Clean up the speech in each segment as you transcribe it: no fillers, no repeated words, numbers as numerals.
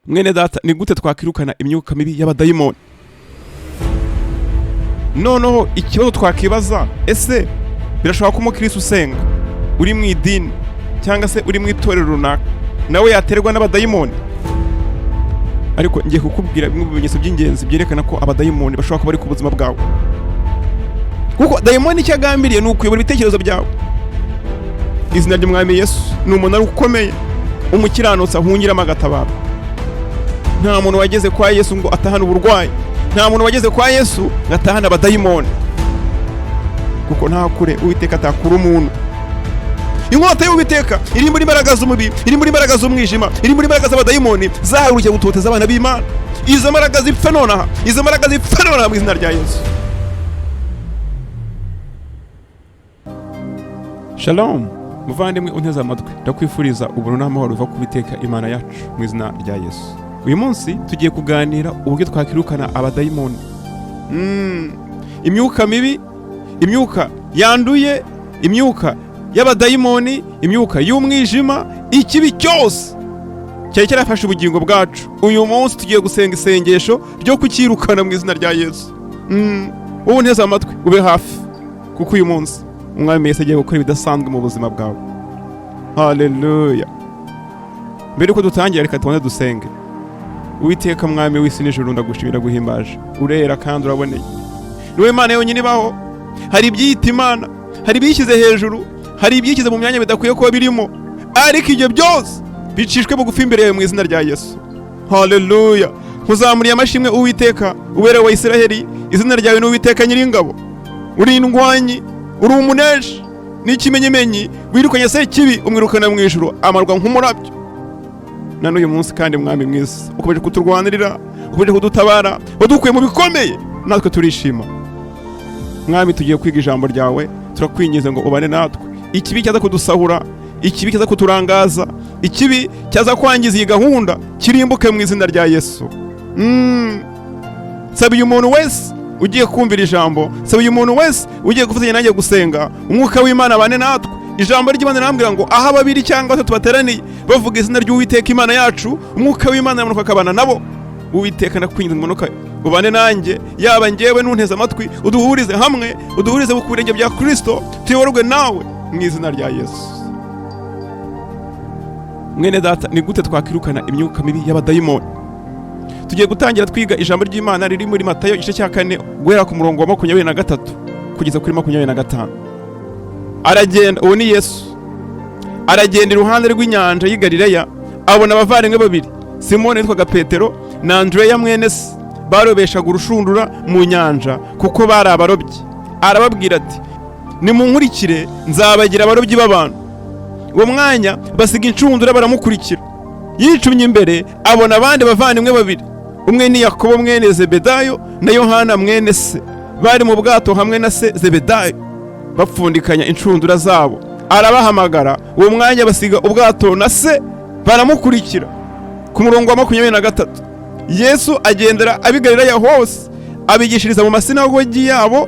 mwene data ni gute twakirukana imyuka mibi y'abadayimoni? Noneho ikibazo twakibaza, ese birashoboka ko umukristo usenga uri mu idini cyangwa se uri mu itorero runaka nawe yaterwa n'abadayimoni? Ariko ngiye kukubwira bimwe mu bimenyetso by'ingenzi byerekana ko abadayimoni bashobora kuba ari ku buzima bwawe. Kuko dayimoni icyo agambiriye ni ukuyobora ibitekerezo byawe. Izina ry'Umwami Yesu ni umunara ukomeye, umukiranutsi ahungiramo agatabara. Nta muntu wageze kwa Yesu ngo atahane uburwayi, nta muntu wageze kwa Yesu ngo atahane abadayimoni, kuko nta kure Uwiteka atakura umuntu. Inkota y'Uwiteka iri muri imbaraga z'umubiri, iri muri imbaraga z'umwijima, iri muri imbaraga z'abadayimoni zahagurukiye gutoteza abana b'Imana. Izo mbaraga zipfe nonaha, izo mbaraga zipfe nonaha mu izina rya Yesu. Shalom muvandimwe unteze amatwi, ndakwifuriza ubuntu n'amahoro biva ku Uwiteka Imana yacu mu izina rya Yesu. Uyu munsi tugiye kuganira uburyo twakirukana abadayimoni. Imyuka mibi, imyuka yanduye, imyuka y'abadayimoni, imyuka y'umwijima, ikibi cyose cyari cyarafashe ubugingo bwacu. Uyu munsi tugiye gusenga isengesho ryo kukirukana mu izina rya Yesu. Ubu nteze amatwi ube hafi, kuko uyu munsi Umwami Yesu agiye gukora ibidasanzwe mu buzima bwawe. Haleluya. Mbere ko dutangira, reka tubanze dusenge. Uwiteka Mwami w'isi n'ijuru, ndagushimira guhimbaje, urera kandi uraboneye. Niwe Mana yonyine ibaho. Hari ibyiyita Imana, hari ibiyishyize hejuru, hari ibyishyize mu myanya bidakwiye kuba birimo, ariko ibyo byose bicishwe bugufi imbere yawe mu izina rya Yesu. Haleluya. Nkuzamuriye amashimwe Uwiteka, ubere wa Isiraheli. Izina ryawe ni Uwiteka Nyiringabo. Uri indwanyi, uri umuneshi, n'ikimenyimenyi, wirukanye se kibi umwirukana mu ijuru, amarwa nk'umurabyo. None uyu munsi kandi Mwami mwiza, ukomeje kuturwanirira, ukomeje kudutabara, wadukuye mu bikomeye, natwe turishima. Mwami, tugiye kwiga ijambo ryawe, turakwingiza ngo ubane natwe. Ikibi cyaza kudusahura, ikibi cyaza kuturangaza, ikibi cyaza kwangiza iyi gahunda, kirimbuke mu izina rya Yesu. Sabiye umuntu wese ugiye kumvira ijambo, sabiye umuntu wese ugiye gufatanya nanjye gusenga, umwuka w'Imana abane natwe. Ijambo ry'Imana rirambwira ngo aho babiri cyangwa batatu bateraniye bavuga izina ry'Uwiteka Imana yacu, umwuka w'Imana yamanuka akabana nabo. Uwiteka ndakwinginze umanuka ubane nanjye, yaba njyewe n'unteze amatwi, uduhurize hamwe, uduhurize ku birenge bya Kristo, tuyoborwe nawe mu izina rya Yesu. Mwene data, ni gute twakirukana imyuka mibi y'abadayimoni? Tugiye gutangira twiga ijambo ry'Imana riri muri Matayo igice cya 4 guhera ku murongo wa 23 kugeza kuri 25. Aragenda, uwo ni Yesu. Aragenda iruhande rw'inyanja y'i Galileya, abona abavandimwe babiri, Simoni witwaga Petero na Andreya mwene se, barobeshaga urushundura mu nyanja kuko bari abarobyi. Arababwira ati, nimunkurikire nzabagira abarobyi b'abantu. Uwo mwanya basiga inshundura baramukurikira. Yicumye imbere abona abandi bavandimwe babiri, umwe ni Yakobo mwene Zebedayo na Yohana mwene se, bari mu bwato hamwe na se Zebedayo bapfundikanya inshundura zabo. Arabahamagara, uwo mwanya basiga ubwato na se baramukurikira. Ku murongo wa 23, Yesu agendera abigarira hose, abigishiriza mu masinagogi yabo,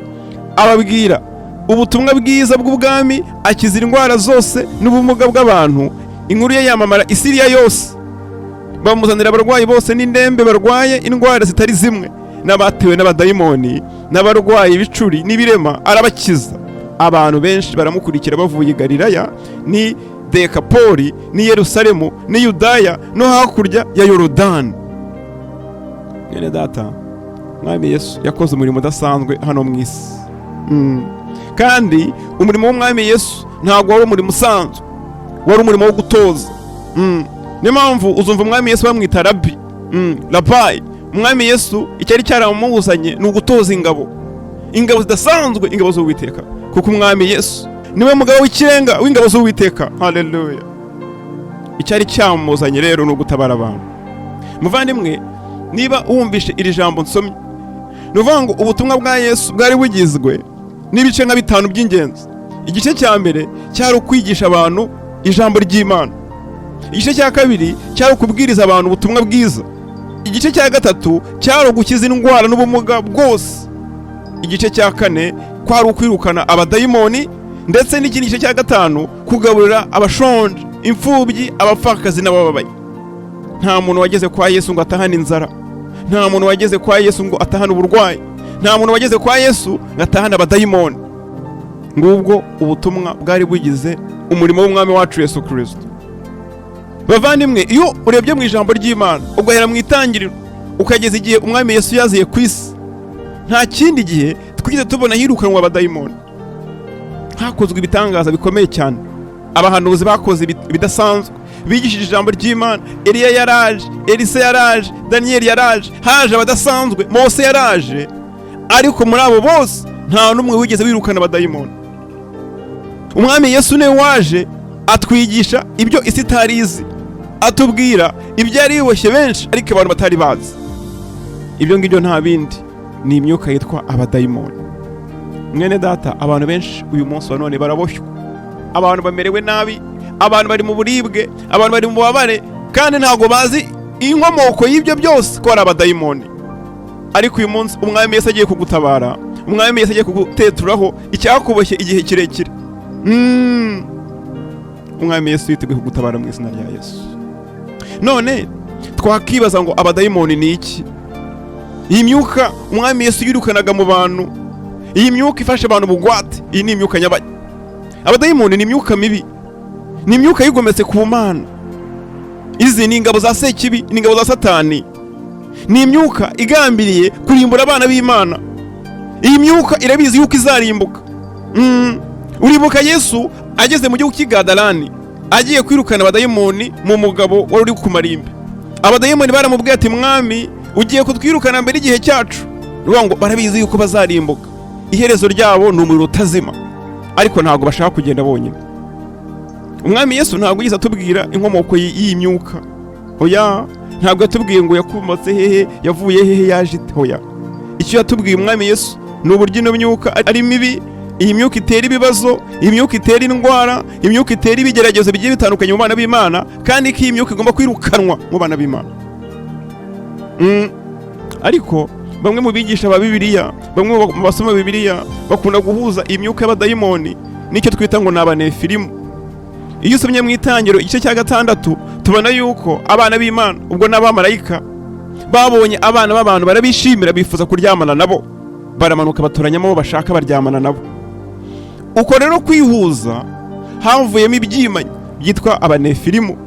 ababwira ubutumwa bwiza bw'ubwami, akizira indwara zose n'ubumuga bw'abantu. Inkuru ye yamamara Isiriya yose. Bamuzanira abarwayi bose n'indembe barwaye indwara zitari zimwe, n'abatewe n'abadayimoni, n'abarwayi ibicuri n'ibirema, arabakiza. Abantu benshi baramukurikira bavuye i Galilaya, ni Dekapoli, ni Yerusalemu, ni Yudaya no hakurya ya Yorodani. Mwene data, Mwami Yesu yakoze umurimo udasanzwe hano mu isi. Kandi umurimo w'Umwami Yesu ntabwo wari umurimo usanzwe, wari umurimo wo gutoza. Niyo mpamvu uzumva Umwami Yesu bamwita Rabi, Rabai. Umwami Yesu icyari cyaramuzanye ni ugutoza ingabo zidasanzwe, ingabo z'Uwiteka, kuko Umwami Yesu niwe mugabo w'ikirenga w'ingabo z'Uwiteka. Haleluya. Icyari cyamuzanye rero ni ugutabara abantu. Muvandimwe, niba wumvishe iri jambo nsomye, nuvuga ngo ubutumwa bwa Yesu bwari bugizwe n'ibice nka 5 by'ingenzi. Igice cya mbere cyari ukwigisha abantu ijambo ry'Imana. Igice cya kabiri cyari ukubwiriza abantu ubutumwa bwiza. Igice cya gatatu cyari ugukiza indwara n'ubumuga bwose. Igice cya kane kwari ukwirukana abadayimoni, ndetse n'ikindi gice cya gatanu kugaburira abashonje, imfubyi, abapfakazi n'abababaye. nta muntu wageze kwa Yesu ngo atahane inzara, nta muntu wageze kwa Yesu ngo atahane uburwayi, nta muntu wageze kwa Yesu ngo atahane abadayimoni. Ngubwo ubutumwa bwari bugize umurimo w'umwami wacu Yesu Kristo. Bavandimwe, iyo urebye mu ijambo ry'Imana ugahera mu itangiriro ukageza igihe umwami Yesu yaziye ku isi, nta kindi gihe twigeze tubona hirukanwa abadayimoni. Hakozwe ibitangaza bikomeye cyane, abahanuzi bakoze ibidasanzwe, bigishije ijambo ry'Imana. Eliya yaraje, Elisa yaraje, Daniel yaraje, haje abadasanzwe, Mose yaraje, ariko muri abo bose nta n'umwe wigeze wirukana abadayimoni. Umwami Yesu niwe waje atwigisha ibyo isi itarizi, atubwira ibyo yari yiboshye benshi ariko abantu batari bazi. Ibyo ngibyo nta bindi ni imyuka yitwa abadayimoni. Mwene data, abantu benshi uyu munsi wa none baraboshywa, abantu bamerewe nabi, abantu bari mu buribwe, abantu bari mu bubabare, kandi ntabwo bazi inkomoko y'ibyo byose ko ari abadayimoni. Ariko uyu munsi umwami Yesu agiye kugutabara, umwami Yesu agiye kuguteturaho icyakuboshye igihe kirekire. Umwami Yesu yiteguye kugutabara mu izina rya Yesu. None twakibaza ngo abadayimoni ni iki? Iyi myuka umwami Yesu yirukanaga mu bantu, iyi myuka ifashe abantu bugwate, iyi ni imyuka nyabaki. Abadayimoni ni imyuka mibi, ni imyuka yigometse ku Mana. Izi ni ingabo za Sekibi, ni ingabo za Satani, ni imyuka igambiriye kurimbura abana b'Imana. Iyi myuka irabizi yuko izarimbuka. Uribuka Yesu ageze mu gihugu cy'Igadalani agiye kwirukana abadayimoni mu mugabo wari uri ku marimbi. Abadayimoni baramubwiye ati, mwami, ugiye kutwirukana mbere igihe cyacu. Ruvuga ngo barabizi yuko bazarimbuka, iherezo ryabo ni umuriro utazima, ariko ntabwo bashaka kugenda bonyine. Umwami Yesu ntabwo yigeze atubwira inkomoko y'iyi myuka. Oya, ntabwo yatubwiye ngo yakomotse hehe, yavuye hehe, yaje ite. Oya, icyo yatubwiye umwami Yesu ni uburyo ino myuka ari mibi. Iyi myuka itera ibibazo, iyi myuka itera indwara, iyi myuka itera ibigeragezo bigiye bitandukanye mu bana b'Imana, kandi ko iyi myuka igomba kwirukanwa mu bana b'Imana. Ariko bamwe mu bigisha ba Bibiliya, bamwe mu basoma Bibiliya bakunda guhuza iyi myuka y'abadayimoni n'icyo twita ngo ni abanefilimu. Iyo usomye mu itangiriro igice cya 6 tubona yuko abana b'Imana, ubwo n'abamarayika, babonye abana b'abantu barabishimira, bifuza kuryamana nabo, baramanuka batoranyamo bashaka baryamana nabo. Uko rero kwihuza havuyemo ibyimanyi byitwa abanefilimu,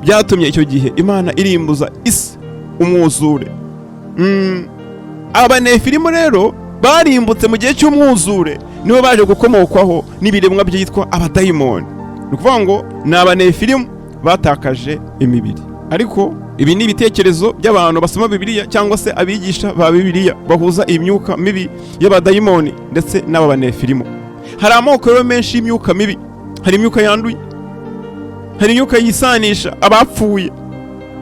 byatumye icyo gihe Imana irimbuza isi umwuzure. Abanefilimu rero barimbutse mu gihe cy'umwuzure, nibo baje gukomokwaho n'ibiremwa byitwa abadayimoni. Ni ukuvuga ngo ni abanefilimu batakaje imibiri. Ariko ibi ni ibitekerezo by'abantu basoma Bibiliya cyangwa se abigisha ba Bibiliya bahuza imyuka mibi y'abadayimoni ndetse n'aba banefilimu. Hari amoko rero menshi y'imyuka mibi. Hari imyuka yanduye, hari imyuka yisanisha abapfuye,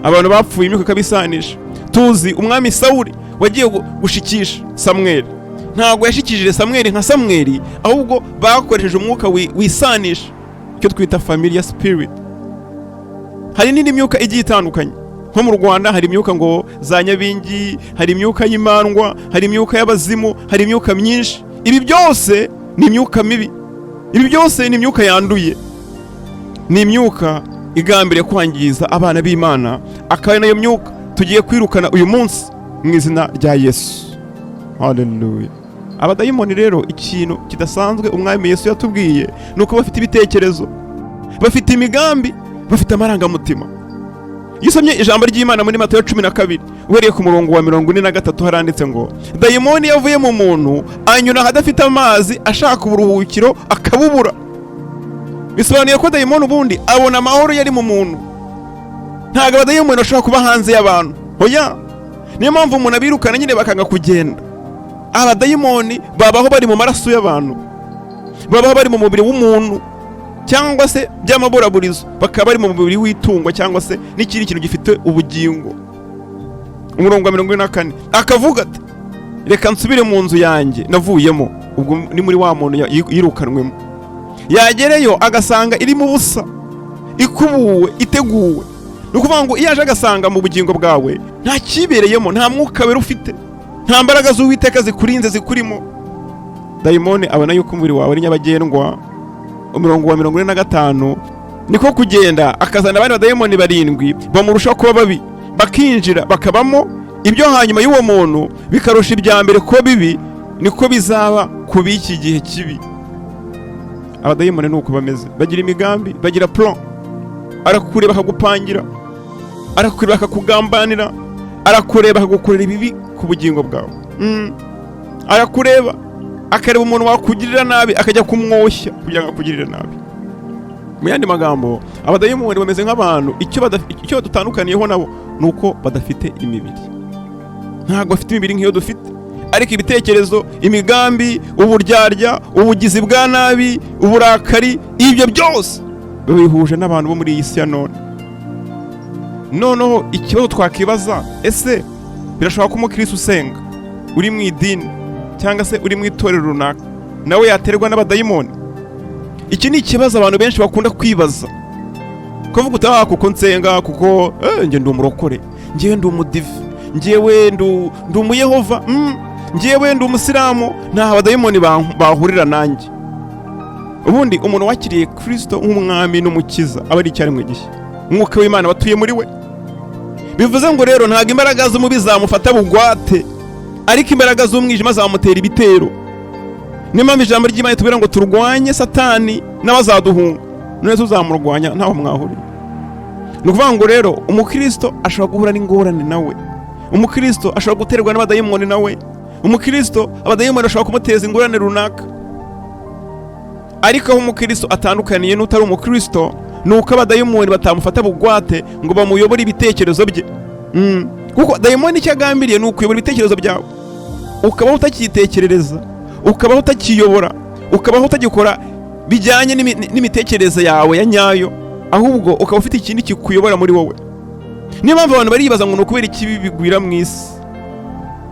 abantu bapfuye imyuka kabisanisha. Tuzi umwami Sawuli wagiye gushikisha Samweli, ntabwo yashikishije Samweli nka Samweli, ahubwo bakoresheje umwuka wisanisha, icyo twita familiar spirit. Hari n'indi myuka igiye itandukanye. Nko mu Rwanda hari imyuka ngo za Nyabingi, hari imyuka y'imandwa, hari imyuka y'abazimu, hari imyuka myinshi. Ibi byose ni imyuka mibi, ibi byose ni imyuka yanduye, ni imyuka igambiriye kwangiza abana b'Imana. Akaba nayo myuka tugiye kwirukana uyu munsi mu izina rya Yesu. Haleluya. Abadayimoni rero, ikintu kidasanzwe umwami Yesu yatubwiye nuko bafite ibitekerezo, bafite imigambi, bafite amarangamutima. Iyo usomye ijambo ry'Imana muri Matayo 12 uhereye ku murongo wa 43 haranditse ngo, dayimoni yavuye mu muntu anyura hadafite amazi ashaka uburuhukiro akabubura. Bisobanuye ko dayimoni ubundi abona amahoro yari mu muntu. Ntabwo abadayimoni bashobora kuba hanze y'abantu. Oya, niyo mpamvu umuntu abirukana nyine bakanga kugenda. Abadayimoni babaho bari mu maraso y'abantu, babaho bari mu mubiri w'umuntu, cyangwa se by'amaburaburizo bakaba bari mu mubiri w'itungo cyangwa se n'ikindi kintu gifite ubugingo. Umurongo wa 44 akavuga ati, reka nsubire mu nzu yanjye navuyemo. Ubwo ni muri wa muntu yirukanwemo. Yagereyo agasanga iri mu busa, ikubuwe, iteguwe. Ni ukuvuga ngo iyo aje agasanga mu bugingo bwawe nta kibereyemo, nta mwuka wera ufite, nta mbaraga z'Uwiteka zikurinze zikurimo, dayimoni abona yuko umubiri wawe ari nyabagendwa. Umurongo wa 45 niko kugenda akazana abandi badayimoni 7 bamurusha kuba babi, bakinjira bakabamo ibyo hanyuma y'uwo muntu bikarusha ibya mbere ko bibi. Niko bizaba kuba iki gihe kibi. Abadayimoni nuko bameze, bagira imigambi, bagira plan. Arakureba akagupangira, arakureba akakugambanira, arakureba akagukorera ibibi ku bugingo bwawe. Arakureba akareba umuntu wakugirira nabi akajya kumwoshya kugira ngo akugirire nabi. Mu yandi magambo, abadayimoni bameze nk'abantu, icyo dutandukaniyeho nabo nuko badafite imibiri. Ntabwo bafite imibiri nk'iyo dufite, ariko ibitekerezo, imigambi, uburyarya, ubugizi bwa nabi, uburakari, ibyo byose bihuje n'abantu bo muri iyi si ya none. Noneho ikibazo twakibaza, ese birashoboka ko umukristo usenga, uri mu idini cyangwa se uri mu itorero runaka, nawe yaterwa n'abadayimoni? Iki ni ikibazo abantu benshi bakunda kwibaza. Kuvuga utaha kuko nsenga, kuko nge ndi umurokore, ngewe ndi umudive, ngewe ndi umuyehova, ngewe ndi umusilamu, nta abadayimoni bahurira nanjye. Ubundi umuntu wakiriye Kristo nk'umwami n'umukiza aba ari icyaremwe gishya, umwuka w'Imana batuye muri we. Bivuze ngo rero ntago imbaraga z'umubi zamufata bugwate, ariko imbaraga z'umwijima zamutera ibitero. Niyo mpamvu ijambo ry'Imana tubwira ngo turwanye Satani n'abazaduhunga. None tuzamurwanya ntaho mwahurira. Ni ukuvuga ngo rero umukristo ashobora guhura n'ingorane nawe, umukristo ashobora guterwa n'abadayimoni nawe, umukristo abadayimoni bashobora kumuteza ingorane runaka. Ariko aho umukristo atandukaniye n'utari umukristo, nuko abadayimoni batamufata bugwate ngo bamuyobore ibitekerezo bye. Kuko dayimoni icyo agambiriye ni ukuyobora ibitekerezo byawe, ukabaho utakitekerereza, ukabaho utakiyobora, ukabaho utagikora bijyanye n'imitekerereze yawe ya nyayo, ahubwo ukaba ufite ikindi kikuyobora muri wowe. Niyo mpamvu abantu baribaza ngo nukubera ikibi bigwira mu isi,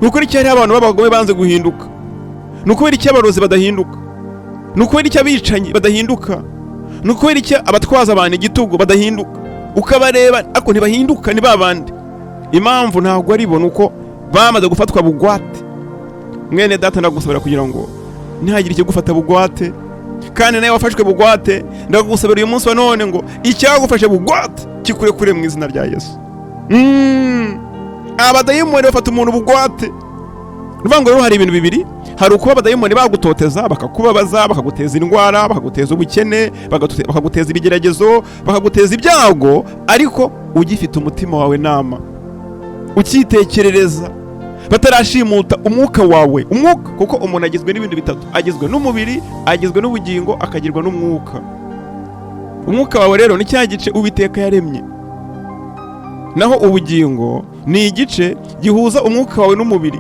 nukubera iki hari abantu b'abagome banze guhinduka, nukubera iki abarozi badahinduka, nukubera iki abicanyi badahinduka, nukubera iki abatwaza abantu igitugu badahinduka. Ukabareba ako ntibahinduka, ni babandi. Impamvu ntabwo ari bo, nuko bamaze gufatwa bugwate. Mwene data ndagusabira kugira ngo ntihagire icyo gufata bugwate, kandi nawe wafashwe bugwate ndagusabira uyu munsi wa none ngo icyagufashe bugwate kikure kure mu izina rya Yesu. Abadayimoni bafata umuntu bugwate. Ruvuga ngo rero hari ibintu bibiri, hari uko abadayimoni bagutoteza, bakakubabaza, bakaguteza indwara, bakaguteza ubukene, bakaguteza ibigeragezo, bakaguteza ibyago, ariko ugifite umutima wawe nama, ukitekerereza, batarashimuta umwuka wawe. Umwuka, kuko umuntu agizwe n'ibintu bitatu, agizwe n'umubiri, agizwe n'ubugingo, akagirwa n'umwuka. Umwuka wawe rero ni cya gice Uwiteka yaremye, naho ubugingo ni igice gihuza umwuka wawe n'umubiri.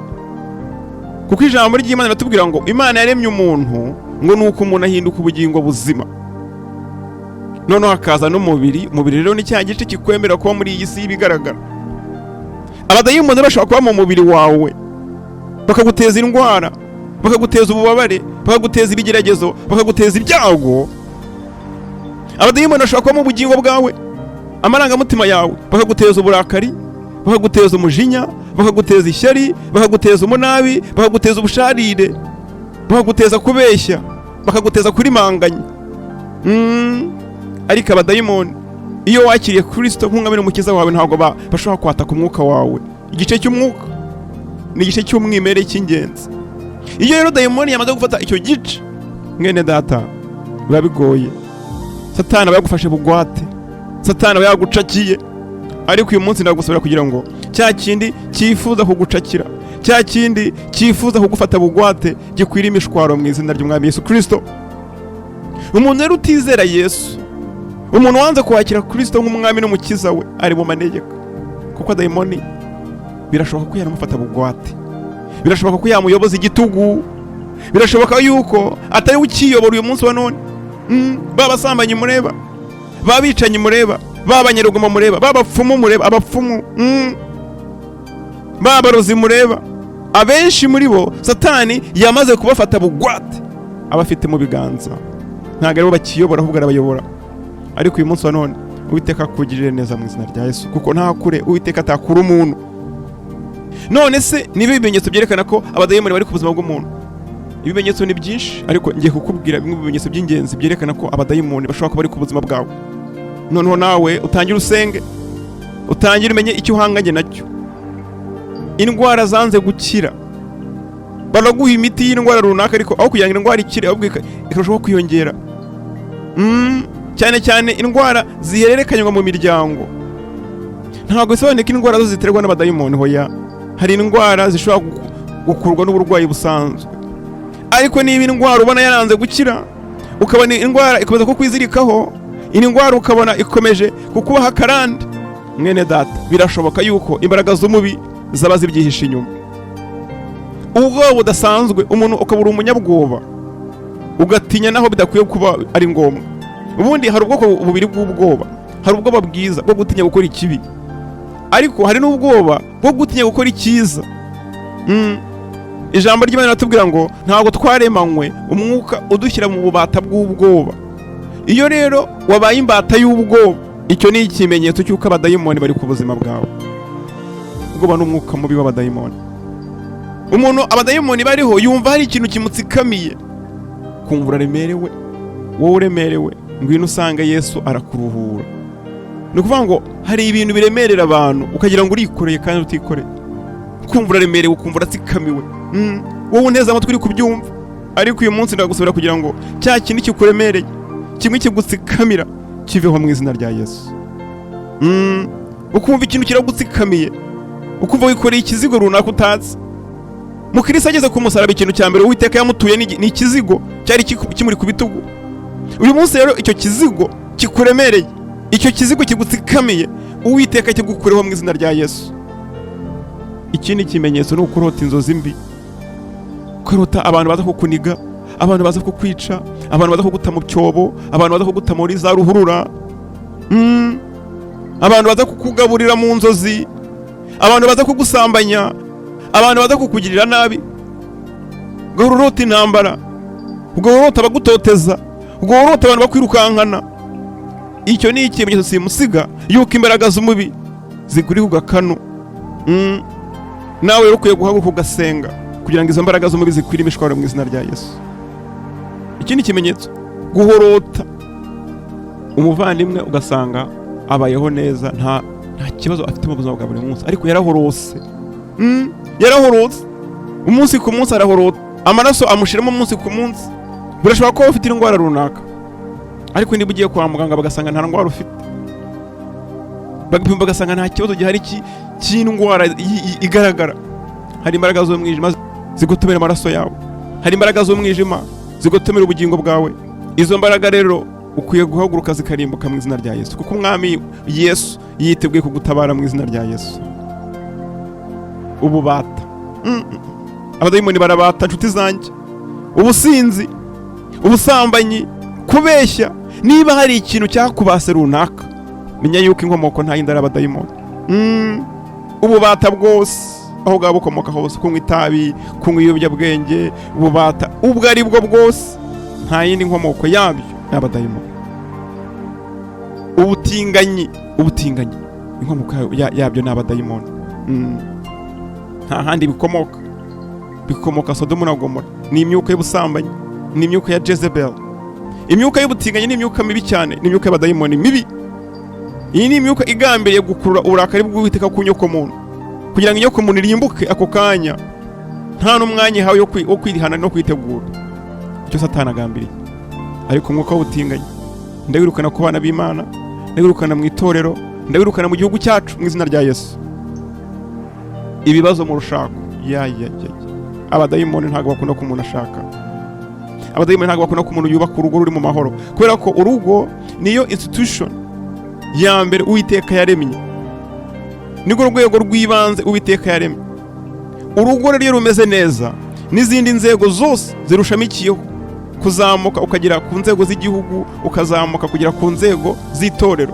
Kuko ijambo ry'Imana riratubwira ngo Imana yaremye umuntu ngo nuko umuntu ahinduka ubugingo buzima, noneho hakaza n'umubiri. Umubiri rero ni cya gice kikwemera kuba muri iyi si y'ibigaragara. Abadayimoni bashobora kuba mu mubiri wawe, bakaguteza indwara, bakaguteza ububabare, bakaguteza ibigeragezo, bakaguteza ibyago. Abadayimoni bashobora kuba mu bugingo bwawe, amarangamutima yawe, bakaguteza uburakari, bakaguteza umujinya, bakaguteza ishyari, bakaguteza umunabi, bakaguteza ubusharire, bakaguteza kubeshya, bakaguteza kurimanganya. Ariko abadayimoni iyo wakiriye Kristo nk'umwami n'umukiza wawe, ntabwo bashobora kwataka umwuka wawe. Igice cy'umwuka ni igice cy'umwimerere cy'ingenzi. Iyo rero dayimoni yamaze gufata icyo gice, mwene data, biba bigoye. Satani aba yagufashe bugwate, Satani aba yagucakiye. Ariko uyu munsi ndagusabira kugira ngo cya kindi cyifuza kugucakira, cya kindi cyifuza kugufata bugwate, gikwira imishwaro mu izina ry'Umwami Yesu Kristo. Umuntu rero utizera Yesu, umuntu wanze kwakira Kristo nk'umwami n'umukiza we, ari mu manegeka. Kuko dayimoni birashoboka ko yaramufata bugwate, birashoboka ko yamuyoboza igitugu, birashoboka yuko atari ukiyobora uyu munsi wa none. Babasambanyi mureba, babicanyi mureba, babanyerugomo mureba, babapfumu mureba, abapfumu, babarozi mureba, abenshi muri bo Satani yamaze kubafata bugwate, abafite mu biganza. Ntabwo aribo bakiyobora, ahubwo arabayobora. Ariko uyu munsi wa none Uwiteka akugirire neza mu izina rya Yesu, kuko nta kure Uwiteka atakura umuntu. None se niba ibimenyetso byerekana ko abadayimoni bari ku buzima bw'umuntu? Ibimenyetso ni byinshi, ariko ngiye kukubwira bimwe mu bimenyetso by'ingenzi byerekana ko abadayimoni bashobora kuba bari ku buzima bwawe. noneho nawe utangire usenge, utangire umenye icyo uhanganye nacyo. Indwara zanze gukira, baraguha imiti y'indwara runaka, ariko aho kugira ngo indwara ikire ahubwo ikarushaho kwiyongera. Cyane cyane indwara zihererekanywa mu miryango. Ntabwo bisobanuye ko indwara zo ziterwa n'abadayimoni, hoya. Hari indwara zishobora gukurwa n'uburwayi busanzwe, ariko niba indwara ubona yaranze gukira, ukabona indwara ikomeza kukwizirikaho, indwara ukabona ikomeje kukubaha akarande, mwene data, birashoboka yuko imbaraga z'umubi zaba zibyihishe inyuma. Ubwoba budasanzwe, umuntu ukabura umunyabwoba, ugatinya naho bidakwiye kuba ari ngombwa. Ubundi hari ubwoko bubiri bw'ubwoba. Hari ubwoba bwiza bwo gutinya gukora ikibi, ariko hari n'ubwoba bwo gutinya gukora icyiza. Ijambo ry'Imana riratubwira ngo ntabwo twaremanywe umwuka udushyira mu bubata bw'ubwoba. Iyo rero wabaye imbata y'ubwoba, icyo ni ikimenyetso cy'uko abadayimoni bari ku buzima bwawe. Ubwoba n'umwuka mubi w'abadayimoni. Umuntu abadayimoni bariho yumva hari ikintu kimutsikamiye, kumva uraremerewe. Wowe uremerewe, ngwino usanga Yesu arakuruhura. Ni ukuvuga ngo hari ibintu biremerera abantu ukagira ngo urikoreye kandi utikoreye. Kumva uraremerewe, ukumva uratsikamiwe. Wowe uneza amatwi uri kubyumva, ariko uyu munsi ndagusubira kugira ngo cya kintu kikuremereye, kimwe kigutsikamira, kiveho mu izina rya Yesu. Ukumva ikintu kiragutsikamiye, ukumva wikoreye ikizigo runaka utazi. Mukristo ageze ku musaraba, ikintu cya mbere Uwiteka yamutuye ni ikizigo cyari kimuri ku bitugu. Uyu munsi rero icyo kizigo kikuremereye, icyo kizigo kigutsikamiye, Uwiteka kigukureho mu izina rya Yesu. Ikindi kimenyetso ni ukurota inzozi mbi, ukarota abantu baza kukuniga, abantu baza kukwica, abantu baza kuguta mu cyobo, abantu baza kuguta muri za ruhurura, abantu baza kukugaburira mu nzozi, abantu baza kugusambanya, abantu baza kukugirira nabi. Ugahorota intambara, ugahorota abagutoteza, ugahorota abantu bakwirukankana. Icyo ni ikimenyetso simusiga yuko imbaraga z'umubi zikuriho ugakanu. Nawe rero ukwiye guhaguruka ugasenga kugira ngo izo mbaraga z'umubi zikwire imishwaro mu izina rya Yesu. Ikindi kimenyetso, guhorota umuvandimwe ugasanga abayeho neza, nta kibazo afite mu buzima bwa buri munsi, ariko yarahorose. Yarahorotse umunsi ku munsi, arahorota, amaraso amushiramo umunsi ku munsi. Burashobora kuba ufite indwara runaka, ariko niba ugiye kwa muganga bagasanga nta ndwara ufite, bagapima bagasanga nta kibazo gihari cy'indwara igaragara. Hari imbaraga z'umwijima zigutumira amaraso yawe, hari imbaraga z'umwijima zigutumira ubugingo bwawe. Izo mbaraga rero ukwiye guhaguruka zikarimbuka mu izina rya Yesu, kuko umwami Yesu yiteguye kugutabara mu izina rya Yesu. Ububata, abadayimoni barabata nshuti zanjye. Ubusinzi, ubusambanyi, kubeshya. Niba hari ikintu cyakubase runaka, menya yuko inkomoko nta yindi ari abadayimoni. Ububata bwose aho bwaba bukomoka hose, kunywa itabi, kunywa ibiyobyabwenge, ububata ubwo ari bwo bwose, nta yindi nkomoko yabyo ni abadayimoni. Ubutinganyi, inkomoko yabyo ni abadayimoni. Nta handi bikomoka Sodomu na Gomora. Ni imyuka y'ubusambanyi, ni imyuka ya Jezebel. Imyuka y'ubutinganyi ni imyuka mibi cyane, ni imyuka y'abadayimoni mibi. Iyi ni imyuka igambiriye gukurura uburakari bw'Uwiteka ku nyoko muntu, kugira ngo inyoko muntu irimbuke ako kanya, nta n'umwanya ihawe wo kwirihana no kwitegura. Icyo Satani agambiriye. Ariko umwuka w'ubutinganyi ndawirukana ku bana b'Imana, ndawirukana mu itorero, ndawirukana mu gihugu cyacu mu izina rya Yesu. Ibibazo mu rushako, abadayimoni ntabwo bakunda ko umuntu ashaka. Abadayimoni ntabwo bakunda ko umuntu yubaka urugo ruri mu mahoro, kubera ko urugo niyo institution ya mbere Uwiteka yaremye, nirwo rwego rw'ibanze Uwiteka yaremye. Urugo rero rumeze neza, n'izindi nzego zose zirushamikiyeho kuzamuka, ukagera ku nzego z'igihugu, ukazamuka kugera ku nzego z'itorero,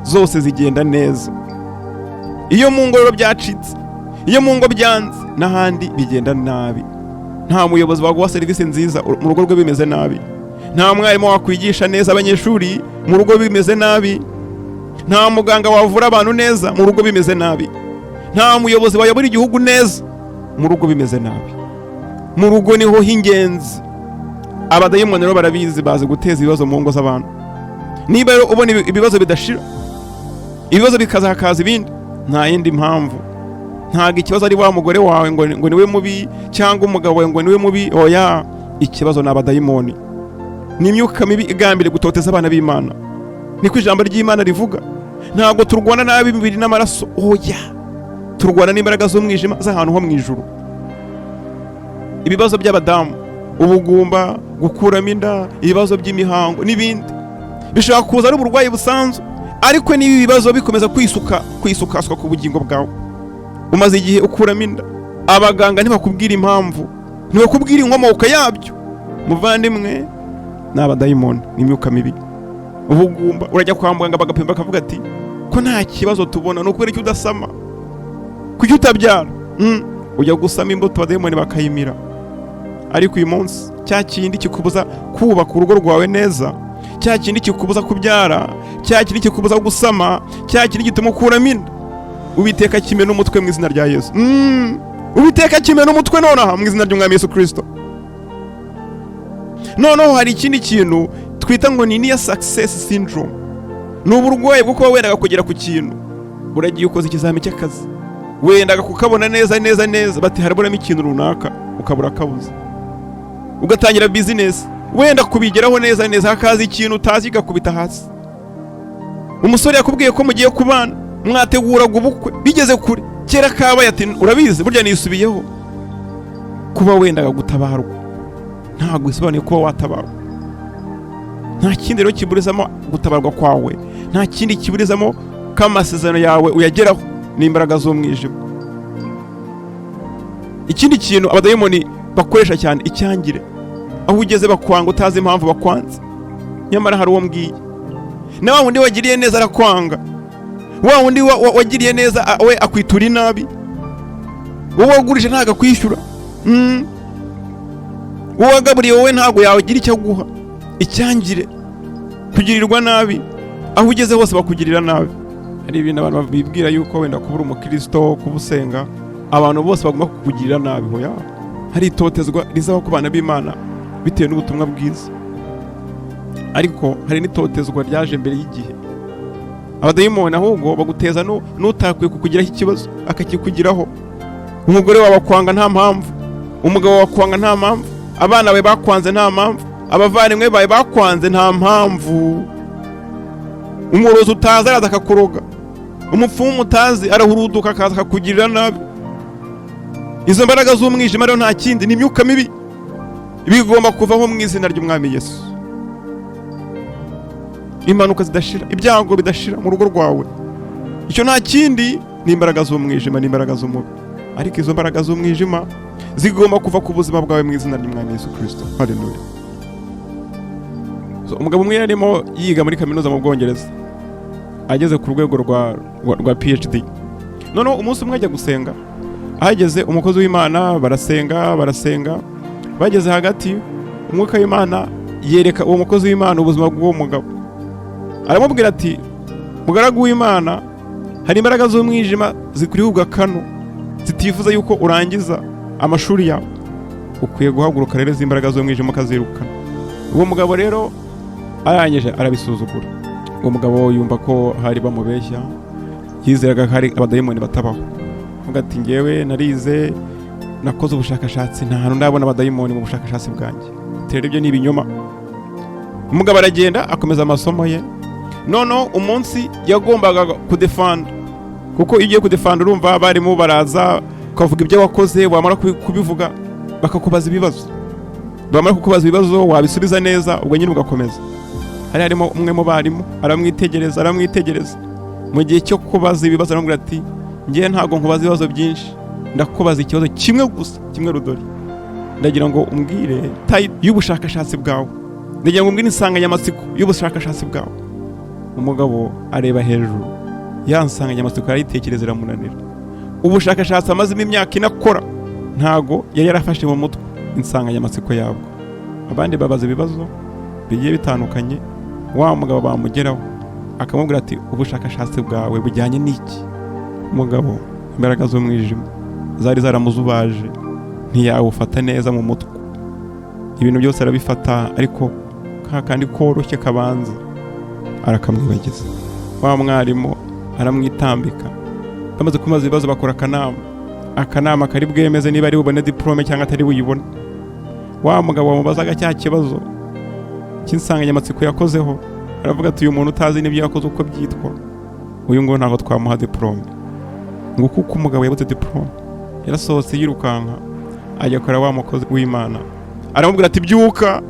zose zigenda neza. Iyo mu ngo rero byacitse, iyo mu ngo byanze, n'ahandi bigenda nabi. Nta muyobozi waguha serivisi nziza mu rugo rwe bimeze nabi, nta mwarimu wakwigisha neza abanyeshuri mu rugo bimeze nabi, nta muganga wavura abantu neza mu rugo bimeze nabi, nta muyobozi wayobora igihugu neza mu rugo bimeze nabi. Mu rugo niho h'ingenzi. Abadayimoni rero barabizi, bazi guteza ibibazo mu ngo z'abantu. Niba rero ubona ibibazo bidashira, ibibazo bikazakaza ibindi, nta yindi mpamvu. Ntago ikibazo ari wa mugore wawe ngo niwe mubi, cyangwa umugabo wawe ngo niwe mubi. Oya, ikibazo ni abadayimoni, ni imyuka mibi igambiriye gutoteza abana b'Imana. Niko ijambo ry'Imana rivuga. Ntabwo turwana nabi imibiri n'amaraso, oya, turwana n'imbaraga z'umwijima z'ahantu ho mu ijuru. Ibibazo by'abadamu, ubugumba, gukuramo inda, ibibazo by'imihango n'ibindi bishobora kuza ari uburwayi busanzwe, ariko niba ibibazo bikomeza kwisukaswa ku bugingo bwawe, umaze igihe ukuramo inda, abaganga ntibakubwira impamvu, ntibakubwira inkomoko yabyo, muvandimwe, ni abadayimoni, ni imyuka mibi. Ubugumba, urajya kwa muganga bagapima bakavuga ati ko nta kibazo tubona, ni ukubera icyo udasama, kuki utabyara. Ujya gusama imbuto abadayimoni bakayimira. Ariko uyu munsi cya kindi kikubuza kubaka urugo rwawe neza, cya kindi kikubuza kubyara, cya kindi kikubuza gusama, cya kindi gituma ukuramo inda, Uwiteka kimena umutwe mu izina rya Yesu. Uwiteka kimena umutwe nonaha mu izina ry'Umwami Yesu Kristo. Noneho hari ikindi kintu twita ngo ni near success syndrome. Ni uburwayi bwo kuba wendaga kugera ku kintu, uragiye ukoze ikizami cy'akazi, wendaga kukabona neza, bati haraburamo ikintu runaka, ukabura kabuze, ugatangira business, wenda kubigeraho neza, hakaza ikintu utazi gakubita hasi. Umusore yakubwiye ko mugiye kubana, mwateguraga ubukwe, bigeze kure, kera kabaye ati urabizi burya nisubiyeho. Kuba wendaga gutabarwa ntabwo bisobanuye kuba watabarwa. Nta kindi rero kiburizamo gutabarwa kwawe, nta kindi kiburizamo kamasezerano yawe uyageraho, n'imbaraga z'umwijima. Ikindi kintu abadayimoni bakoresha cyane, icyangire. Aho ugeze bakwanga utazi impamvu bakwanze, nyamara hari uwo mbwiye. Na wa wundi wagiriye neza arakwanga, wa wundi wagiriye neza we akwitura inabi, wowe wagurije ntago akwishyura, wowe wagaburiye wowe ntago yagira icyo aguha. Icyangire, kugirirwa nabi, aho ugeze hose bakugirira nabi. Hari ibintu abantu bibwira yuko wenda kubura umukristo, kubusenga, abantu bose bagomba kukugirira nabi. Hoya, hari itotezwa rizaho ku bana b'Imana bitewe n'ubutumwa bwiza, ariko hari n'itotezwa ryaje mbere y'igihe. Abadayimoni ahubwo baguteza n'utakwiye kukugiraho ikibazo akakikugiraho. Umugore wawe akwanga nta mpamvu, umugabo wawe akwanga nta mpamvu, abana bawe bakwanze nta mpamvu, abavandimwe bawe bakwanze nta mpamvu. Umurozi utazi araza akakuroga, umupfumu utazi arahuruduka akaza akakugirira nabi. Izo mbaraga z'umwijima rero nta kindi, ni imyuka mibi, bigomba kuvaho mu izina ry'Umwami Yesu. Impanuka zidashira, ibyago bidashira mu rugo rwawe, icyo nta kindi, ni imbaraga z'umwijima, ni imbaraga z'umubi. Ariko izo mbaraga z'umwijima zigomba kuva ku buzima bwawe mu izina ry'Umwami Yesu Kristo. Haleluya. Umugabo umwe yarimo yiga muri kaminuza mu Bwongereza, ageze ku rwego rwa PhD. Noneho umunsi umwe ajya gusenga, ahageze umukozi w'Imana barasenga, bageze hagati, umwuka w'Imana yereka uwo mukozi w'Imana ubuzima bw'uwo mugabo. Aramubwira ati, mugaragu w'Imana, hari imbaraga z'umwijima zikuriho ugakano, zitifuza yuko urangiza amashuri yawe, ukwiye guhaguruka rero imbaraga z'umwijima ukazirukana. Uwo mugabo rero arangije arabisuzugura. Uwo mugabo yumva ko hari bamubeshya, yizeraga hari abadayimoni batabaho. Avuga ati, ngewe narize, nakoze ubushakashatsi, nta hantu ndabona abadayimoni mu bushakashatsi bwanjye, rero ibyo ni ibinyoma. Umugabo aragenda akomeza amasomo ye. Noneho umunsi yagombaga kudefanda, kuko iyo ugiye kudefanda urumva abarimu baraza ukavuga ibyo wakoze, wamara kubivuga bakakubaza ibibazo, bamara kukubaza ibibazo wabisubiza neza, ubwo nyine ugakomeza. Harimo umwe mu barimu aramwitegereza, mu gihe cyo kubaza ibibazo aramubwira ati, ngiye ntago nkubaza ibibazo byinshi, ndakubaza ikibazo kimwe gusa, kimwe rudori. Ndagira ngo umbwire type y'ubushakashatsi bwawe, ndagira ngo umbwire insanganyamatsiko y'ubushakashatsi bwawe. Umugabo areba hejuru, ya nsanganyamatsiko yarayitekereza iramunanira. Ubushakashatsi amazemo imyaka inakora ntago yari yarafashe mu mutwe insanganyamatsiko yabwo. Abandi babaza ibibazo bigiye bitandukanye, wa mugabo bamugeraho akamubwira ati, ubushakashatsi bwawe bujyanye n'iki? Umugabo imbaraga z'umwijima zari zaramuzubaje, ntiyawufata neza mu mutwe. Ibintu byose arabifata, ariko kandi koroshye kabanza arakamwibagiza. Wa mwarimu aramwitambika, bamaze kumaza ibibazo bakora akanama kari bwemeze niba ari bubone diplome cyangwa atari buyibone. Wa mugabo wamubazaga cya kibazo cy'insanganyamatsiko yakozeho aravuga ati uyu muntu utazi n'ibyo yakoze uko byitwa, uyu ngo ntabwo twamuha diplome. Ngo kuko umugabo yabuze diplome, yarasohotse yirukanka ajya kora wa mukozi w'Imana, aramubwira ati byuka,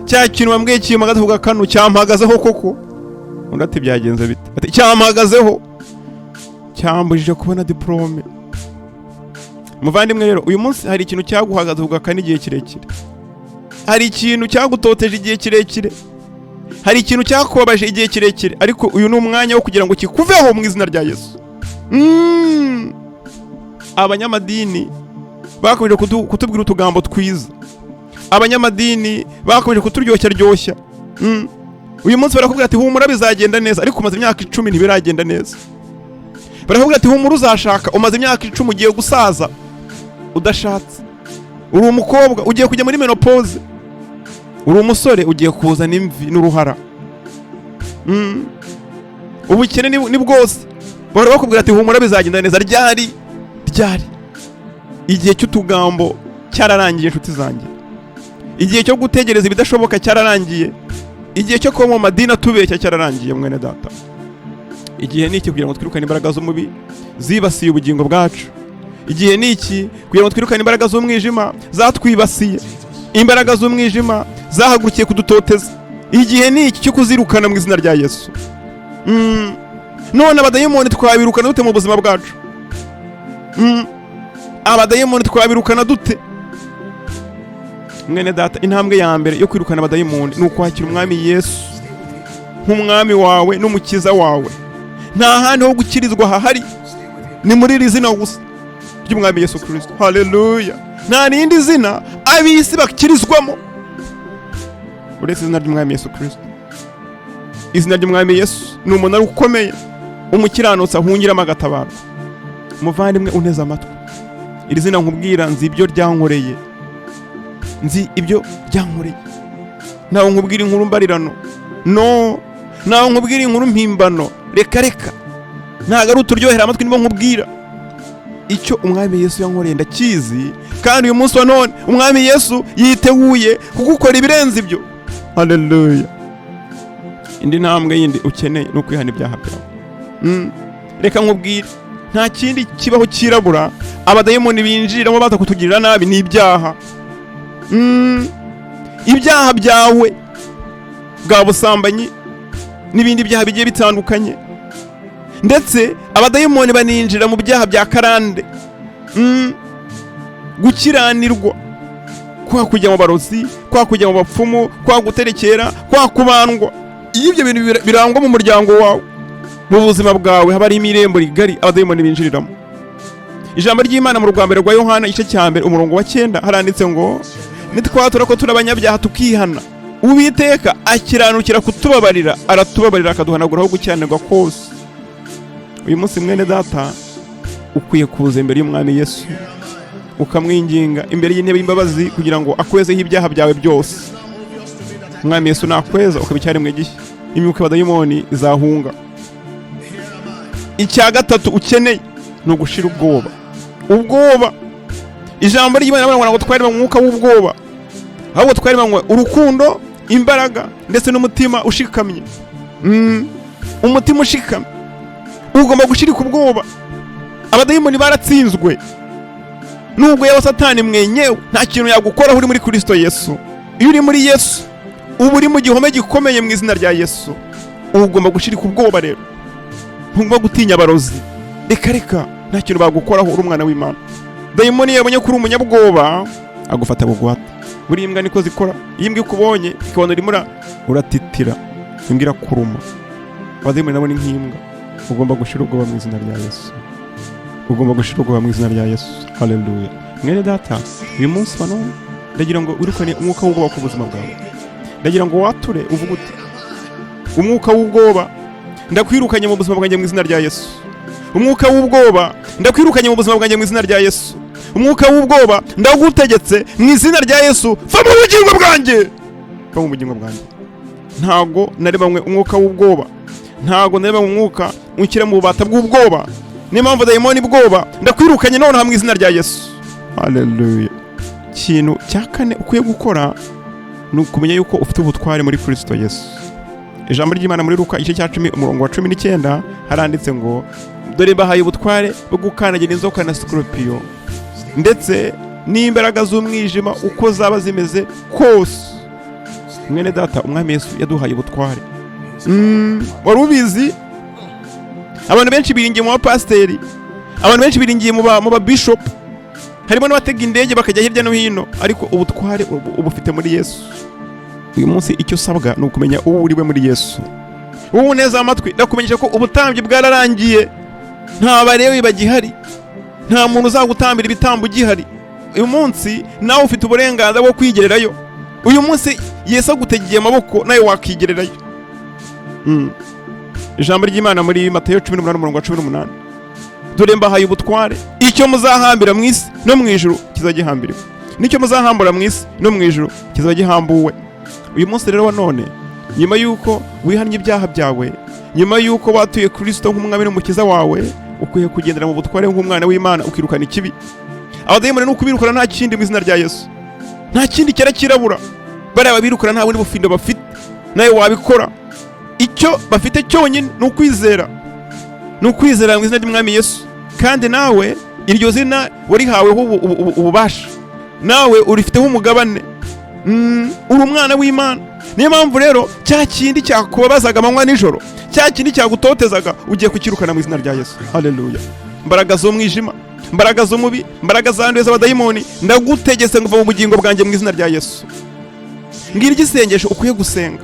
cya kintu wambwiye kiyamagaze ku gakanu cyampagazeho koko. Undi ati byagenze bite? Ati cyampagazeho, cyambujije kubona diplome. Muvandimwe rero, uyu munsi hari ikintu cyaguhagaze ku gakanu igihe kirekire, hari ikintu cyagutoteje igihe kirekire, hari ikintu cyakubabaje igihe kirekire, ariko uyu ni umwanya wo kugira ngo kikuveho mu izina rya Yesu. Abanyamadini bakomeje kutubwira utugambo twiza, abanyamadini bakomeje kuturyoshya. Uyu munsi barakubwira ati humura bizagenda neza, ariko umaze imyaka 10 ntibiragenda neza. Barakubwira ati humura uzashaka, umaze imyaka 10 ugiye gusaza udashatse. Uri umukobwa ugiye kujya muri menopause, uri umusore ugiye kuzana imvi n'uruhara. Ubukene ni bwose. Barakubwira ati humura bizagenda neza. Ryari igihe cy'utugambo cyararangiye, inshuti zanjye. Igihe cyo gutegereza ibidashoboka cyararangiye. Igihe cyo kuba mu madini atubeshya cyararangiye mwene data. Igihe ni iki kugira ngo twirukane imbaraga z'umubi zibasiye ubugingo bwacu. Igihe ni iki kugira ngo twirukane imbaraga z'umwijima zatwibasiye, imbaraga z'umwijima zahagurukiye kudutoteza. Igihe ni iki cyo kuzirukana mu izina rya Yesu. None abadayimoni twabirukana dute mu buzima bwacu? Abadayimoni twabirukana dute? Mwene data, intambwe ya mbere yo kwirukana abadayimoni ni ukwakira umwami Yesu nk'umwami wawe n'umukiza wawe. Nta handi ho gukirizwa hahari, ni muri iri zina gusa ry'umwami Yesu Kristo. Haleluya! Nta n'indi zina abisi bakirizwamo uretse izina ry'umwami Yesu Kristo. Izina ry'umwami Yesu ni umunara ukomeye, umukiranutsi ahungiramo agatabara. Muvandimwe unteze amatwi, iri zina nkubwira nzi ibyo ryankoreye, nawe nkubwira inkuru mbarirano, nawe nkubwira inkuru mpimbano. Reka ntago ari uturyohera amatwi nibo nkubwira. Icyo umwami Yesu yankoreye ndakizi, kandi uyu munsi wa none umwami Yesu yiteguye kugukora ibirenze ibyo. Haleluya! Indi ntambwe yindi ukeneye no kwihana ibyaha byawe. Reka nkubwire, nta kindi kibaho kirabura abadayimoni binjiramo baza kutugirira nabi, ni ibyaha. Ibyaha byawe bwa busambanyi n'ibindi byaha bigiye bitandukanye. Ndetse abadayimoni baninjira mu byaha bya karande, gukiranirwa, kwa kujya mu barozi, kwa kujya mu bapfumu, kwa guterekera, kwa kubandwa. Iyo ibyo bintu birangwa mu muryango wawe, mu buzima bwawe haba ari irembo rigari abadayimoni binjiriramo. Ijambo ry'Imana mu rwambere rwa Yohana igice cya 1 umurongo wa 9 haranditse ngo nitwatura ko turabanyabyaha tukihana, Uwiteka akiranukira kutubabarira, aratubabarira akaduhanaguraho gukiranirwa kose. Uyu munsi mwene data ukwiye kuza imbere y'umwami Yesu ukamwinginga imbere y'intebe y'imbabazi kugira ngo akwezeho ibyaha byawe byose. Umwami Yesu nakweza ukabicyari mu gihe imyuka y'abadayimoni izahunga. Icya gatatu ukeneye no gushira ubwoba. Ijambo ry'Imana rivuga ngo twari mu mwuka w'ubwoba, ahubwo twari mu urukundo, imbaraga ndetse n'umutima ushikamye. Umutima ushikamye ugomba gushirika ubwoba. Abadayimoni baratsinzwe, nubwo yaba Satani mwenyewe nta kintu yagukora uri muri Kristo Yesu. Iyo uri muri Yesu uba uri mu gihome gikomeye mu izina rya Yesu. Ugomba gushirika ubwoba rero, ntugomba gutinya abarozi. Reka nta kintu bagukoraho uri umwana w'Imana. Dayimoni yabonye kuri umunyabwoba agufata bugwata. Buri imbwa niko zikora, iyo imbwa ikubonye ikabona urimo uratitira, imbwa irakuruma. Abadayimoni nabo ni nk'imbwa. Ugomba gushira ubwoba mu izina rya Yesu. Ugomba gushira ubwoba mu izina rya Yesu. Haleluya! Mwene data, uyu munsi wa none ndagira ngo urukane umwuka w'ubwoba ku buzima bwawe. Ndagira ngo wature uvuge uti, umwuka w'ubwoba ndakwirukanye mu buzima bwanjye mu izina rya Yesu. Umwuka w'ubwoba ndakwirukanye mu buzima bwanjye mu izina rya Yesu. Umwuka w'ubwoba ndagutegetse mu izina rya Yesu, va mu bugingo bwanjye. ntago narebanywe umwuka w'ubwoba, ntago narebanywe umwuka unshyira mu bubata bw'ubwoba. Niyo mpamvu dayimoni bwoba ndakwirukanye nonaha mu izina rya Yesu. Haleluya. Ikintu cya kane ukwiye gukora ni ukumenya yuko ufite ubutware muri Kristo Yesu. Ijambo ry'Imana muri Luka igice cya 10 umurongo wa 19 haranditse ngo dore bahaye ubutware bwo gukandagira inzoka na sikorupiyo ndetse n'imbaraga z'umwijima uko zaba zimeze kose. Mwene data, umwami Yesu yaduhaye ubutware. Wari ubizi? Abantu benshi biringiye mu bapasiteri, abantu benshi biringiye mu ba bishop, harimo n'abatega indege bakajya hirya no hino, ariko ubutware ubufite muri Yesu. Uyu munsi icyo usabwa ni ukumenya uwo uriwe muri Yesu. Ubu neza amatwi ndakumenyesha ko ubutambyi bwararangiye, nta barewi bagihari, nta muntu uzagutambira ibitambo gihari. Uyu munsi nawe ufite uburenganzira bwo kwigererayo. Uyu munsi Yesu agutegeye amaboko nawe wakigererayo. Ijambo ry'Imana muri Matayo 18:18, dore mbahaye ubutware, icyo muzahambira mu isi no mu ijuru kizagihambiriwe, nicyo muzahambura mu isi no mu ijuru kizagihambuwe. Uyu munsi rero wa none, nyuma yuko wihannye ibyaha byawe, nyuma yuko watuye Kristo nk'umwami n'umukiza wawe, ukwiye kugendera mu butware nk'umwana w'Imana, ukirukana ikibi. Abadayimoni nuko birukana nta kindi mu izina rya Yesu, nta kindi cyera kirabura. Bariya babirukana nta bundi bufindo bafite, nawe wabikora. Icyo bafite cyonyine ni ukwizera, ni ukwizera mu izina ry'umwami Yesu. Kandi nawe iryo zina warihaweho ububasha, nawe urifiteho umugabane. Uri umwana w'Imana. Niyo mpamvu rero cya kindi cyakubabazaga amanywa nijoro, cya kindi cyagutotezaga, ugiye kukirukana mu izina rya Yesu. Haleluya. Mbaraga z'umwijima, mbaraga z'umubi, mbaraga zanduye z'abadayimoni, ndagutegetse ngo uva mu bugingo bwanjye mu izina rya Yesu. Ngira igisengesho ukwiye gusenga.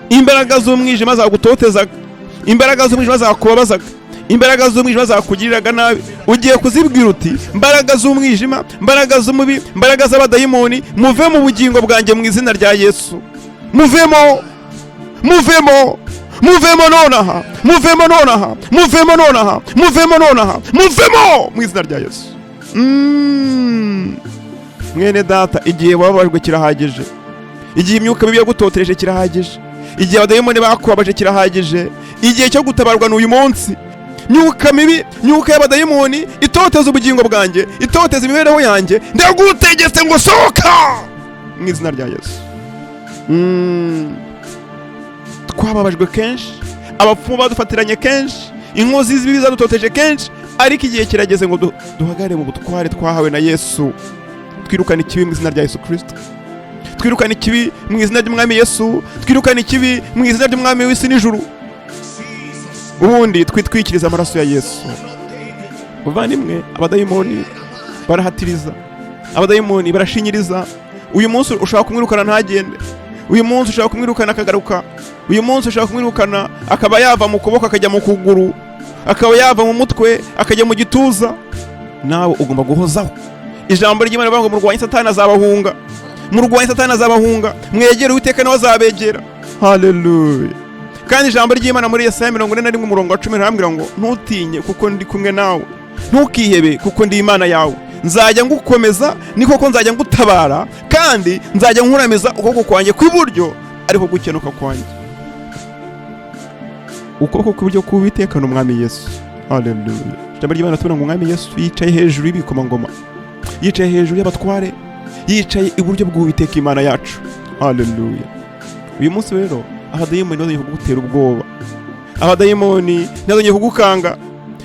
Imbaraga z'umwijima zagutotezaga, imbaraga z'umwijima zakubabazaga, imbaraga z'umwijima zakugiriraga nabi, ugiye kuzibwira uti mbaraga z'umwijima, mbaraga z'umubi, mbaraga z'abadayimoni, muve mu bugingo bwanjye mu izina rya Yesu. Muvemo, muvemo, muvemo nonaha, muvemo nonaha, muvemo nonaha, muvemo nonaha, muvemo mu izina rya Yesu. Mwene data, igihe wababajwe kirahagije, igihe imyuka mibi yagutotereje kirahagije, igihe abadayimoni bakubabaje kirahagije, igihe cyo gutabarwa n'uyu munsi. Myuka mibi, myuka y'abadayimoni itoteza ubugingo bwanjye, itoteza imibereho yanjye, ndagutegetse ngo sohoka mu izina rya Yesu. Twababajwe kenshi, abapfumu badufatiranye kenshi, inkozi z'ibibi zadutoteje kenshi, ariko igihe kirageze ngo duhagarare mu butware twahawe na Yesu. Twirukane ikibi mu izina rya Yesu Kristo, twirukane ikibi mu izina ry'umwami Yesu, twirukane ikibi mu izina ry'umwami w'isi n'ijuru, ubundi twitwikiriza amaraso ya Yesu. Bavandimwe, abadayimoni barahatiriza, abadayimoni barashinyiriza. Uyu munsi ushaka kumwirukana ntagende, uyu munsi ushaka kumwirukana akagaruka, uyu munsi ushaka kumwirukana akaba yava mu kuboko akajya mu kuguru, akaba yava mu mutwe akajya mu gituza. Nawe ugomba guhozaho. Ijambo ry'Imana rivuga ngo murwanye Satani azabahunga, murwanye Satani azabahunga, mwegere Uwiteka nawe azabegera. Haleluya. Kandi ijambo ry'Imana muri Yesaya 41 umurongo wa 10 rirambwira ngo ntutinye kuko ndi kumwe nawe, ntukihebe kuko ndi Imana yawe, nzajya ngukomeza, ni koko nzajya ngutabara, kandi nzajya nkuramiza ukuboko kwanjye kw'iburyo ariko gukenuka kwanjye. Ukuboko kw'iburyo k'Uwiteka n'umwami Yesu. Haleluya. Ijambo ry'Imana tubona ngo umwami Yesu yicaye hejuru y'ibikomangoma, yicaye hejuru y'abatware, yicaye iburyo bw'Uwiteka Imana yacu. Haleluya. Uyu munsi rero abadayimoni bazanye kugutera ubwoba, abadayimoni bazanye kugukanga,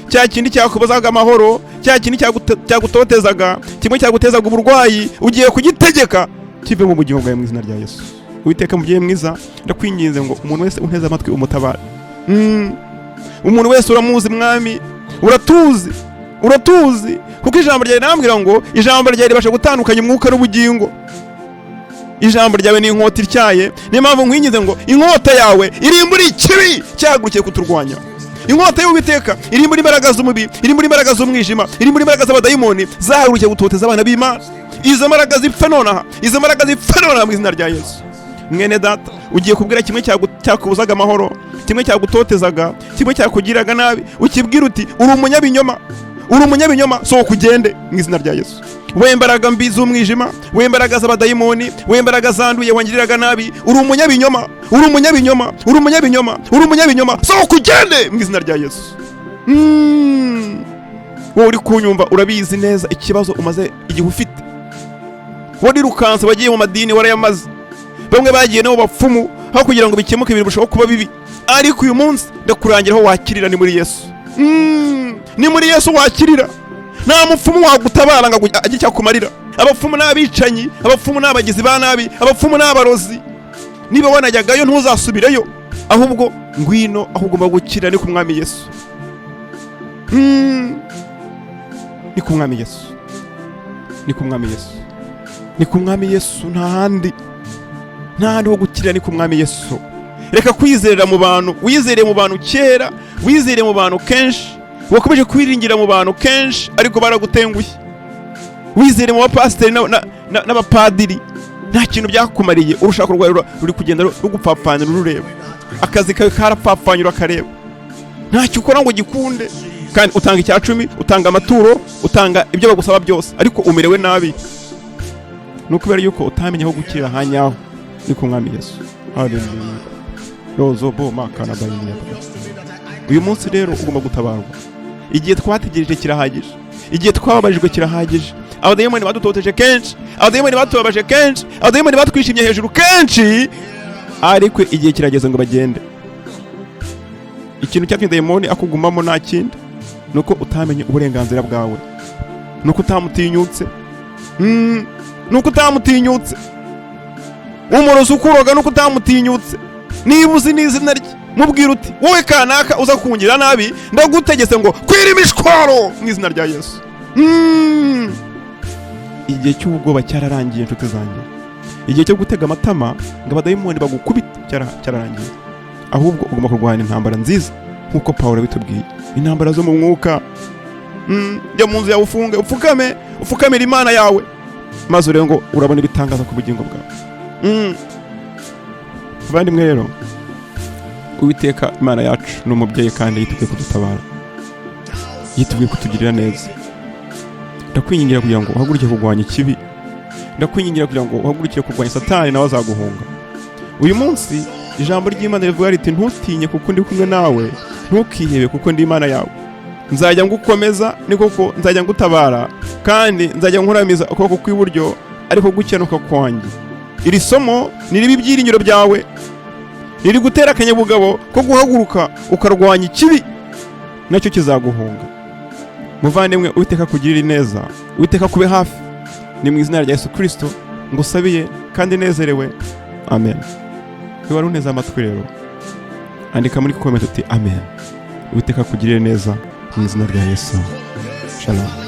cya kindi cyakubazaga amahoro, cya kindi cyagutotezaga, kimwe cyagutezaga uburwayi, ugiye kugitegeka kive mu bugingo bwawe mu izina rya Yesu. Uwiteka mubyeyi mwiza, ndakwinginze ngo umuntu wese unteze amatwi umutabare. Umuntu wese uramuzi mwami, uratuzi kuko ijambo ryawe nambwira ngo ijambo ryawe ribasha gutandukanya umwuka n'ubugingo. Ijambo ryawe ni inkota ityaye, niyo mpamvu nkwingize ngo inkota yawe irimbura ikibi cyahagurukiye kuturwanya. Inkota y'Uwiteka iri muri imbaraga z'umubi, iri muri imbaraga z'umwijima, iri muri imbaraga z'abadayimoni zahagurukiye gutoteza abana b'Imana. Izo mbaraga zipfa nonaha, izo mbaraga zipfa nonaha mu izina rya Yesu. Mwene data, ugiye kubwira kimwe cyakubuzaga amahoro, kimwe cyagutotezaga, kimwe cyakugiraga nabi, ukibwira uti uri umunyabinyoma, uri umunyabinyoma, sohoka ugende mu izina rya Yesu. we mbaraga mbi z'umwijima, we mbaraga z'abadayimoni, we mbaraga zanduye wangiriraga nabi, uri umunyabinyoma, uri umunyabinyoma, uri umunyabinyoma, uri umunyabinyoma, sohoka ugende mu izina rya Yesu. Wowe uri kunyumva urabizi neza ikibazo umaze igihe ufite. Warirukanse wagiye mu madini warayamaze, bamwe bagiye nabo bapfumu aho kugira ngo bikemuke ibintu bishobora kuba bibi, ariko uyu munsi ndakurangira aho wakirira ni muri Yesu. Ni muri Yesu wakirira. Nta mupfumu wagutabara ngo ajye cyakumarira. Abapfumu n'abicanyi, abapfumu n'abagizi ba nabi, abapfumu n'abarozi, niba wanajyagayo ntuzasubireyo, ahubwo ngwino aho ugomba gukira ni ku mwami Yesu. Ni ku mwami Yesu, ni ku mwami Yesu, ni ku mwami Yesu, nta handi ho gukira, ni ku mwami Yesu. Reka kwizerera mu bantu, wizereye mu bantu kera, wizereye mu bantu kenshi, wakomeje kwiringira mu bantu kenshi ariko baragutenguye. Wizereye mu bapasiteri n'abapadiri, nta kintu byakumariye. Urushaka rwawe ruri kugenda rugupfapfanya rureba, akazi kawe karapfapfanya urakareba, ntacyo ukora ngo gikunde, kandi utanga icya 10, utanga amaturo, utanga ibyo bagusaba byose, ariko umerewe nabi. Nukubera yuko utamenya aho gukirira hanyaho, ni ku mwami Yesu. Haleluya. Rozo bo makana bayiniya. Uyu munsi rero ugomba gutabarwa. Igihe twategereje kirahagije, igihe twababajijwe kirahagije. Abadayimoni badutoteje kenshi, abadayimoni batubabaje kenshi, abadayimoni batwishimye hejuru kenshi, ariko igihe kirageze ngo bagende. Ikintu cyatumye dayimoni akugumamo nta kindi, nuko utamenye uburenganzira bwawe, nuko utamutinyutse. Nuko utamutinyutse. Umurozi ukuroga nuko utamutinyutse. Niba uzi n'izina rye, mubwira uti wowe kanaka uza kungira nabi, ndagutegetse ngo kwira imishwaro mu izina rya Yesu. Igihe cy'ubwoba cyararangiye inshuti zanjye. Igihe cyo gutega amatama ngo abadayimoni bagukubita cyararangiye. Ahubwo ugomba kurwana intambara nziza nkuko Pawulo bitubwiye, intambara zo mu mwuka. Jya mu nzu yawe ufunge, upfukamira Imana yawe, maze urebe ngo urabona ibitangaza ku bugingo bwawe. Bavandimwe rero, Uwiteka Imana yacu ni umubyeyi kandi yiteguye kudutabara, yiteguye kutugirira neza. Ndakwingingira kugira ngo uhagurukire kurwanya ikibi, ndakwingingira kugira ngo uhagurukire kurwanya Satani nawe azaguhunga. Uyu munsi ijambo ry'Imana rivuga riti ntutinye kuko ndi kumwe nawe, ntukihebe kuko ndi Imana yawe. Nzajya ngukomeza, ni koko nzajya ngutabara, kandi nzajya nkuramiza ukuboko kw'iburyo ariko gukenuka kwanjye. Iri somo niribi byiringiro byawe, niri gutera akanyabugabo ko guhaguruka ukarwanya ikibi, nacyo kizaguhunga. Muvandimwe, Uwiteka kugirira neza, Uwiteka kube hafi, ni mu izina rya Yesu Kristo ngusabiye kandi nezerewe. Amen. Wari uneze amatwi rero, andika muri comment uti amen. Uwiteka kugirira neza mu izina rya Yesu. Shalom.